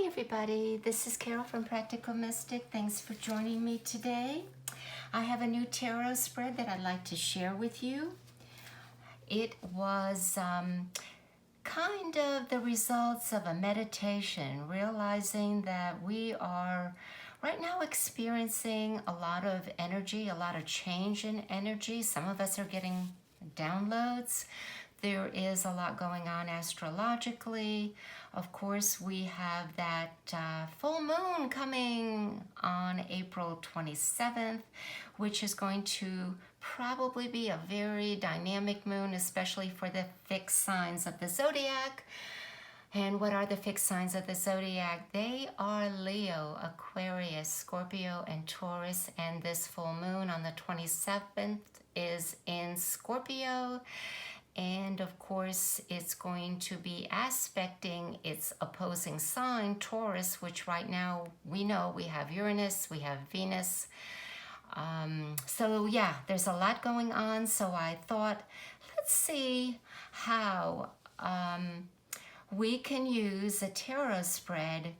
everybody, this is Carol from Practical Mystic. Thanks for joining me today. I have a new tarot spread that I'd like to share with you. It was kind of the results of a meditation, realizing that we are right now experiencing a lot of energy, a lot of change in energy. Some of us are getting downloads. There is a lot going on astrologically. Of course, we have that full moon coming on April 27th, which is going to probably be a very dynamic moon, especially for the fixed signs of the zodiac. And what are the fixed signs of the zodiac? They are Leo, Aquarius, Scorpio, and Taurus. And this full moon on the 27th is in Scorpio. And of course, it's going to be aspecting its opposing sign, Taurus, which right now we know we have Uranus, we have Venus. So yeah, there's a lot going on. So I thought, let's see how we can use a tarot spread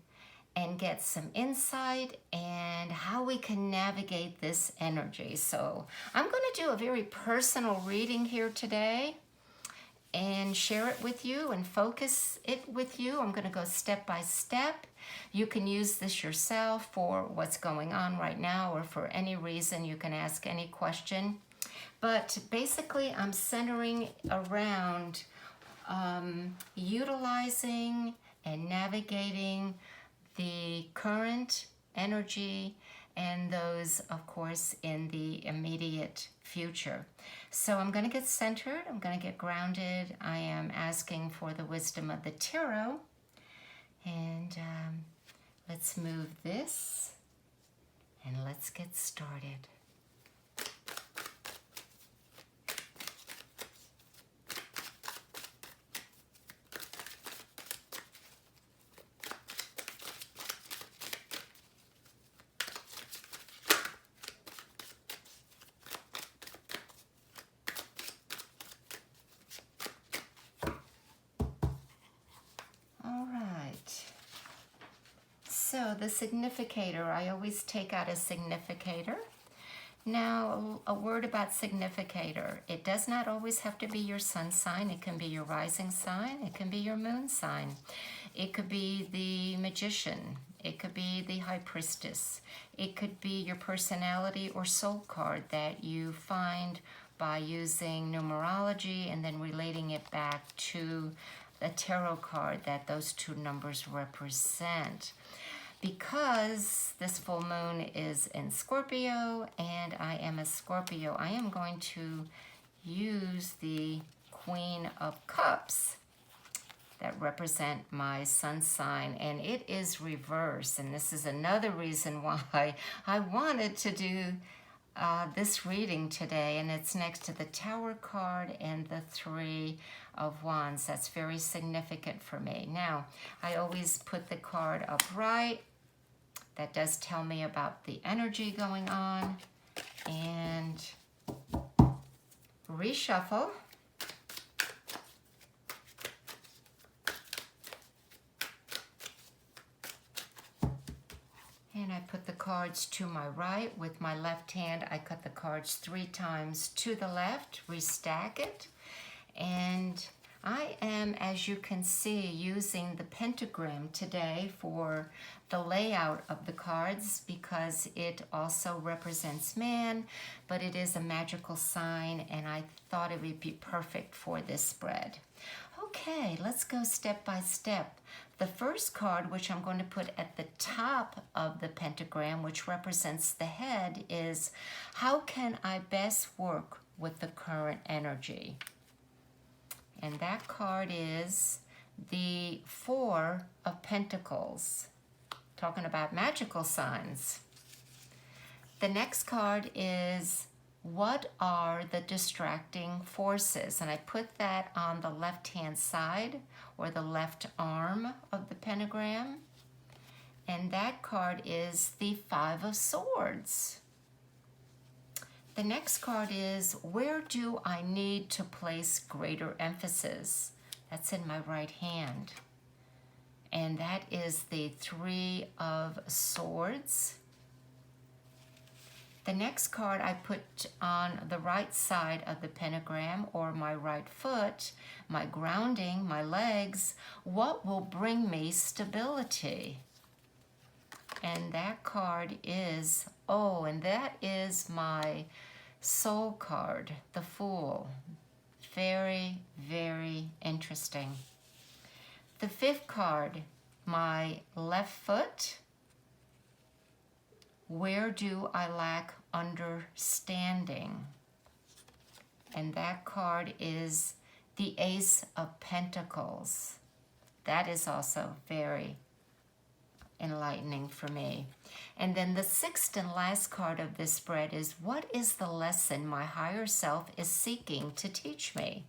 and get some insight and how we can navigate this energy. So I'm going to do a very personal reading here today and share it with you and focus it with you. I'm going to go step by step. You can use this yourself for what's going on right now or for any reason. You can ask any question. But basically, I'm centering around utilizing and navigating the current energy and those, of course, in the immediate future. So I'm going to get centered. I'm going to get grounded. I am asking for the wisdom of the tarot. And let's move this and let's get started. So the significator, I always take out a significator. Now, a word about significator. It does not always have to be your sun sign. It can be your rising sign. It can be your moon sign. It could be the magician. It could be the high priestess. It could be your personality or soul card that you find by using numerology and then relating it back to the tarot card that those two numbers represent. Because this full moon is in Scorpio and I am a Scorpio, I am going to use the Queen of Cups that represent my sun sign, and it is reverse. And this is another reason why I wanted to do this reading today, and it's next to the Tower card and the Three of Wands. That's very significant for me. Now, I always put the card upright. That does tell me about the energy going on. And reshuffle. And I put the cards to my right. With my left hand, I cut the cards 3 times to the left, restack it. And I am, as you can see, using the pentagram today for the layout of the cards because it also represents man, but it is a magical sign, and I thought it would be perfect for this spread. Okay, let's go step by step. The first card, which I'm going to put at the top of the pentagram, which represents the head, is how can I best work with the current energy? And that card is the Four of Pentacles, talking about magical signs. The next card is what are the distracting forces? And I put that on the left-hand side or the left arm of the pentagram. And that card is the Five of Swords. The next card is, where do I need to place greater emphasis? That's in my right hand. and that is the Three of Swords. The next card I put on the right side of the pentagram, or my right foot, my grounding, my legs. What will bring me stability? And that card is, oh, and that is my soul card, the Fool. Very, very interesting. The fifth card, my left foot. Where do I lack understanding? And that card is the Ace of Pentacles. That is also very enlightening for me. And then the sixth and last card of this spread is, what is the lesson my higher self is seeking to teach me?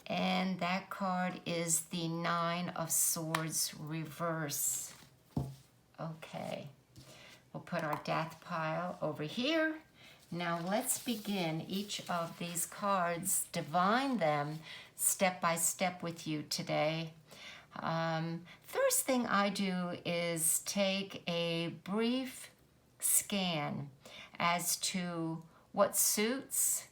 And that card is the Nine of Swords reverse. Okay. We'll put our death pile over here. Now let's begin each of these cards, divine them step by step with you today. First thing I do is take a brief scan as to what suits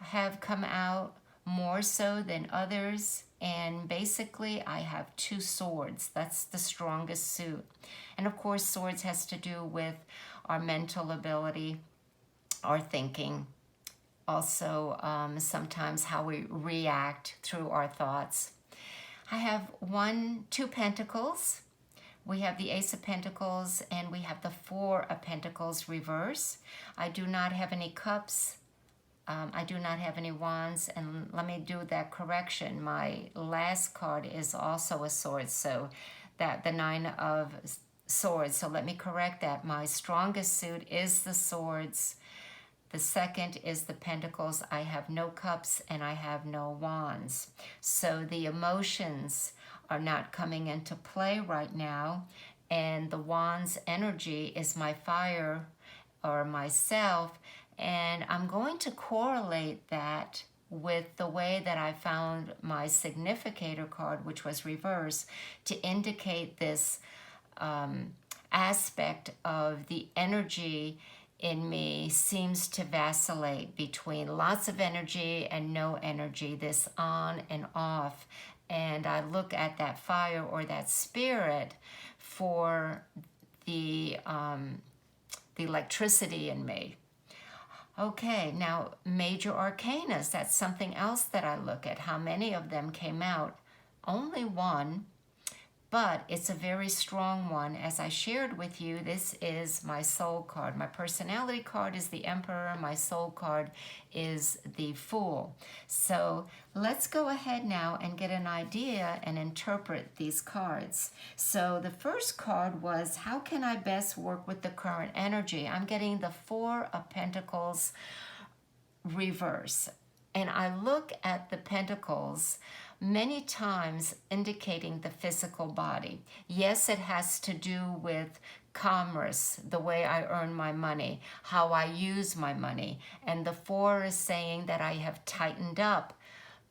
have come out more so than others. And basically, I have two swords. That's the strongest suit. And of course, swords has to do with our mental ability, our thinking, also sometimes how we react through our thoughts. I have two pentacles. We have the Ace of Pentacles, and we have the Four of Pentacles reverse. I do not have any cups. I do not have any wands, and let me do that correction. My last card is also a sword, so that the Nine of Swords. So let me correct that. My strongest suit is the swords. The second is the pentacles. I have no cups and I have no wands. So the emotions are not coming into play right now, and the wands energy is my fire or myself. And I'm going to correlate that with the way that I found my significator card, which was reverse, to indicate this aspect of the energy in me seems to vacillate between lots of energy and no energy, this on and off. And I look at that fire or that spirit for the electricity in me. Okay, now major arcanas, that's something else that I look at. How many of them came out? Only one, but it's a very strong one. As I shared with you, this is my soul card. My personality card is the Emperor. My soul card is the Fool. So let's go ahead now and get an idea and interpret these cards. So the first card was, how can I best work with the current energy? I'm getting the Four of Pentacles reverse. And I look at the pentacles many times indicating the physical body. Yes, it has to do with commerce, the way I earn my money, how I use my money. And the Four is saying that I have tightened up,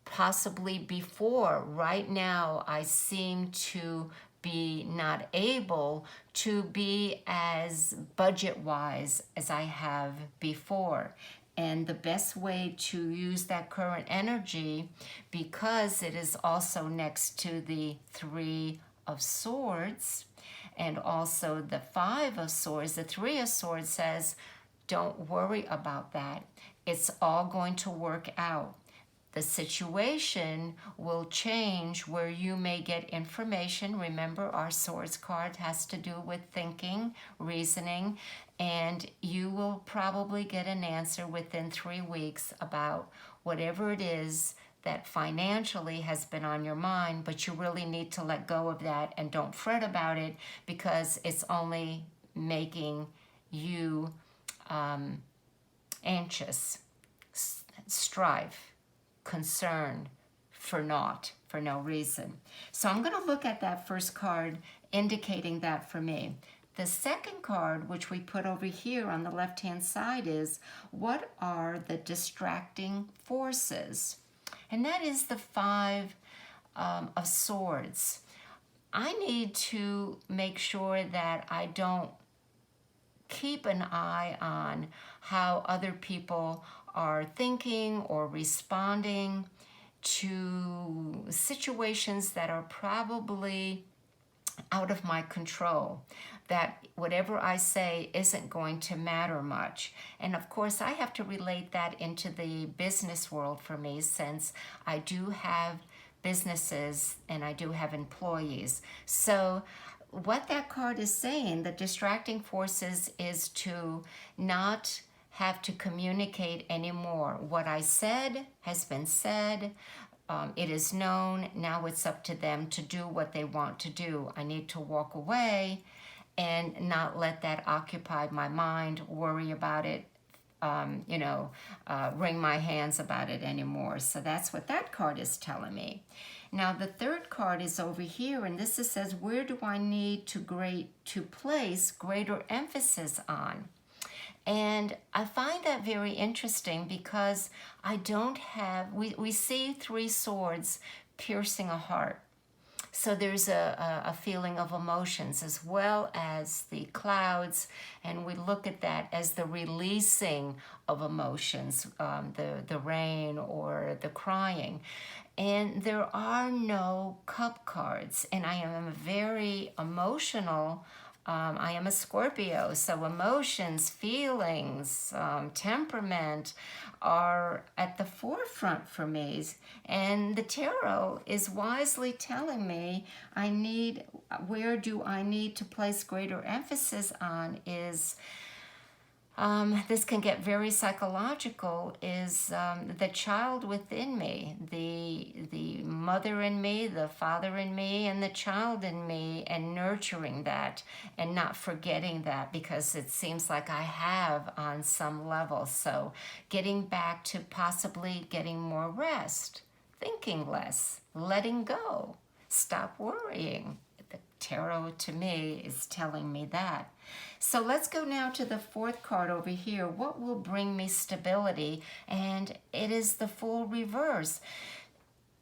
possibly before. Right now, I seem to be not able to be as budget-wise as I have before. And the best way to use that current energy, because it is also next to the Three of Swords and also the Five of Swords, the Three of Swords says, don't worry about that. It's all going to work out. The situation will change where you may get information. Remember, our Swords card has to do with thinking, reasoning, and you will probably get an answer within 3 weeks about whatever it is that financially has been on your mind, but you really need to let go of that and don't fret about it, because it's only making you anxious, strife, concern for naught, for no reason. So I'm going to look at that first card indicating that for me. The second card, which we put over here on the left-hand side, is what are the distracting forces? And that is the Five of Swords. I need to make sure that I don't keep an eye on how other people are thinking or responding to situations that are probably out of my control, that whatever I say isn't going to matter much. And of course, I have to relate that into the business world for me, since I do have businesses and I do have employees. So what that card is saying, the distracting forces, is to not have to communicate anymore. What I said has been said. It is known. Now it's up to them to do what they want to do. I need to walk away and not let that occupy my mind, worry about it, wring my hands about it anymore. So that's what that card is telling me. Now the third card is over here, and this says, where do I need to place greater emphasis on? And I find that very interesting because I don't have, we see three swords piercing a heart. So there's a feeling of emotions as well as the clouds, and we look at that as the releasing of emotions, the rain or the crying. And there are no cup cards, and I am a very emotional. I am a Scorpio, so emotions, feelings, temperament are at the forefront for me. And the tarot is wisely telling me where do I need to place greater emphasis on is, this can get very psychological, is the child within me, the mother in me, the father in me, and the child in me, and nurturing that and not forgetting that, because it seems like I have on some level. So getting back to possibly getting more rest, thinking less, letting go, stop worrying. The tarot to me is telling me that. So let's go now to the fourth card over here. What will bring me stability? And it is the full reverse.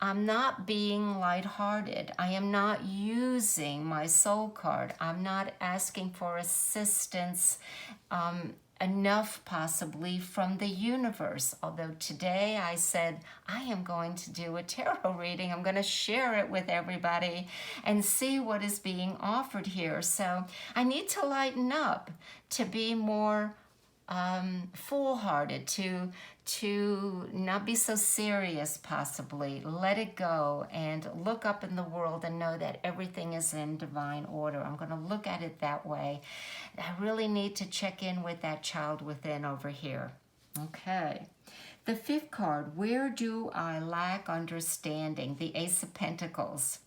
I'm not being lighthearted. I am not using my soul card. I'm not asking for assistance enough possibly from the universe. Although today I said I am going to do a tarot reading. I'm going to share it with everybody and see what is being offered here. So I need to lighten up, to be more full-hearted, to not be so serious, possibly let it go and look up in the world and know that everything is in divine order. I'm going to look at it that way. I really need to check in with that child within over here. Okay. The fifth card, where do I lack understanding? The Ace of Pentacles.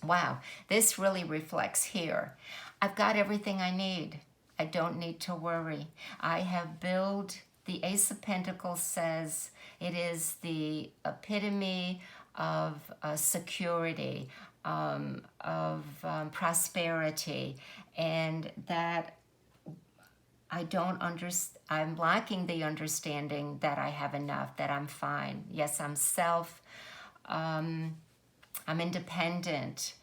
Wow, this really reflects here. I've got everything I need. I don't need to worry. I have built, the Ace of Pentacles says it is the epitome of prosperity, and that I'm lacking the understanding that I have enough, that I'm fine. Yes, I'm independent.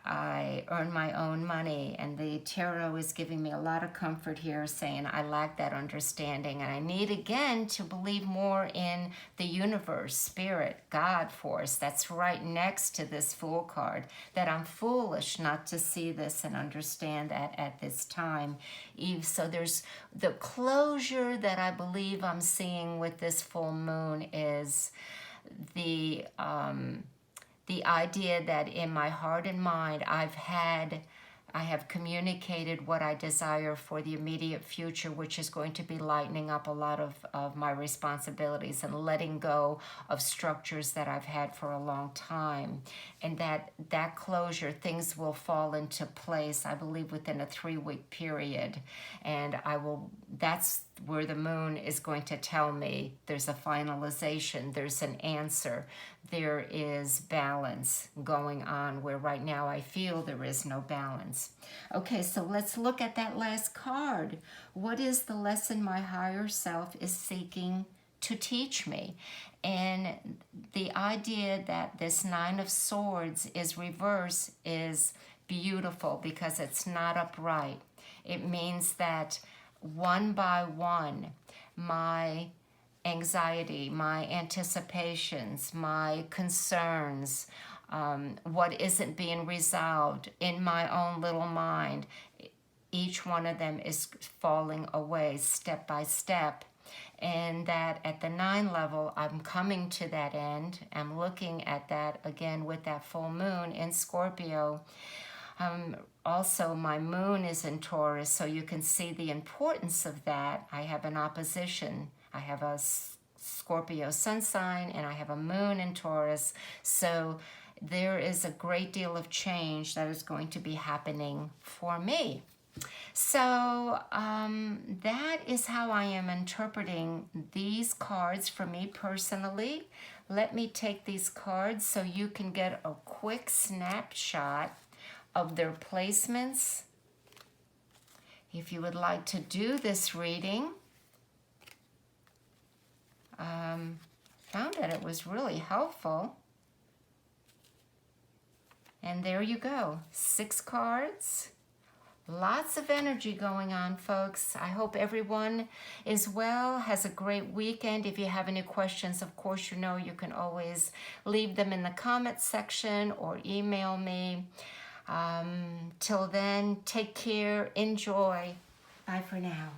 I earn my own money, and the tarot is giving me a lot of comfort here, saying I lack that understanding, and I need again to believe more in the universe, spirit, God force that's right next to this Fool card, that I'm foolish not to see this and understand that at this time. So there's the closure that I believe I'm seeing with this full moon is the idea that in my heart and mind I have communicated what I desire for the immediate future, which is going to be lightening up a lot of my responsibilities and letting go of structures that I've had for a long time. And that closure, things will fall into place, I believe, within a 3-week period. And that's where the moon is going to tell me there's a finalization, there's an answer, there is balance going on, where right now I feel there is no balance. Okay, so let's look at that last card. What is the lesson my higher self is seeking to teach me? And the idea that this Nine of Swords is reverse is beautiful because it's not upright. It means that one by one, my anxiety, my anticipations, my concerns, what isn't being resolved in my own little mind, each one of them is falling away step by step. And that at the 9 level, I'm coming to that end. I'm looking at that again with that full moon in Scorpio. Also, my moon is in Taurus, so you can see the importance of that. I have an opposition. I have a Scorpio sun sign, and I have a moon in Taurus. So there is a great deal of change that is going to be happening for me. So that is how I am interpreting these cards for me personally. Let me take these cards so you can get a quick snapshot of their placements. If you would like to do this reading, found that it was really helpful. And there you go, 6 cards. Lots of energy going on, folks. I hope everyone is well, has a great weekend. If you have any questions, of course, you know you can always leave them in the comments section or email me. Till then, take care, enjoy. Bye for now.